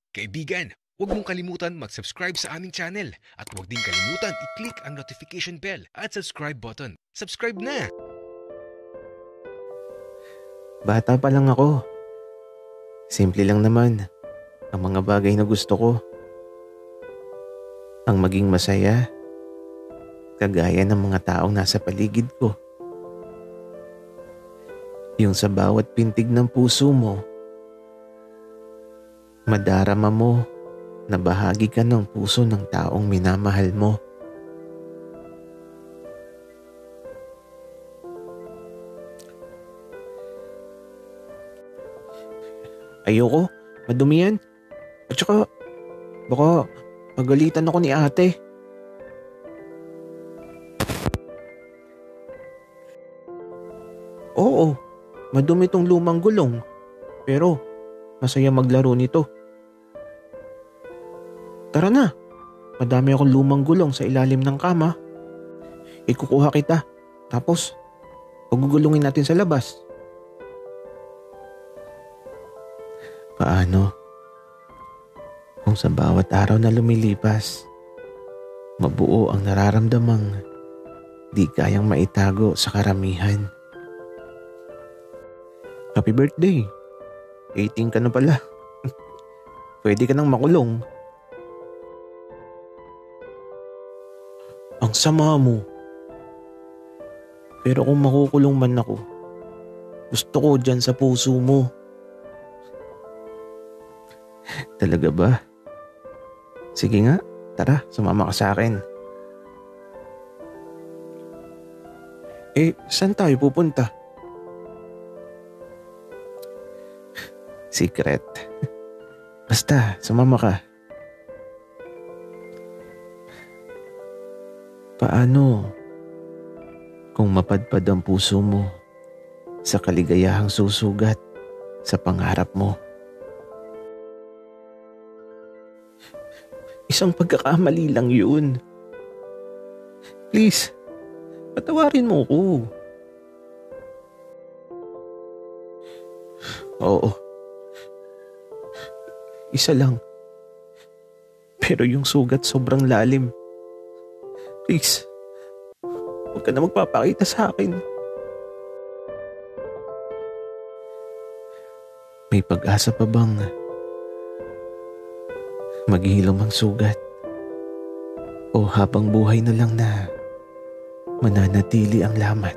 Kaibigan, huwag mong kalimutan mag-subscribe sa aming channel at huwag din kalimutan i-click ang notification bell at subscribe button. Subscribe na! Bata pa lang ako. Simple lang naman ang mga bagay na gusto ko. Ang maging masaya, kagaya ng mga taong nasa paligid ko. Yung sa bawat pintig ng puso mo, madarama mo na bahagi ka ng puso ng taong minamahal mo. Ayoko, madumi yan. At saka, baka pagalitan ako ni ate. Oo, madumi tong lumang gulong. Pero, masaya maglaro nito. Tara na, madami akong lumang gulong sa ilalim ng kama. Ikukuha kita, tapos pagugulungin natin sa labas. Paano? Kung sa bawat araw na lumilipas, mabuo ang nararamdamang di kayang maitago sa karamihan. Happy birthday! 18 ka na pala. Pwede ka nang makulong. Ang sama mo. Pero kung makukulong man ako, gusto ko dyan sa puso mo. Talaga ba? Sige nga, tara, sumama ka sa akin. Saan tayo pupunta? Secret. Basta, sumama ka. Paano kung mapadpad ang puso mo sa kaligayahang susugat sa pangarap mo? Isang pagkakamali lang yun. Please, patawarin mo ko. Oo. Isa lang. Pero yung sugat sobrang lalim. Please, huwag ka na magpapakita sa akin. May pag-asa pa bang maghilom ang sugat? O habang buhay na lang na mananatili ang lamat?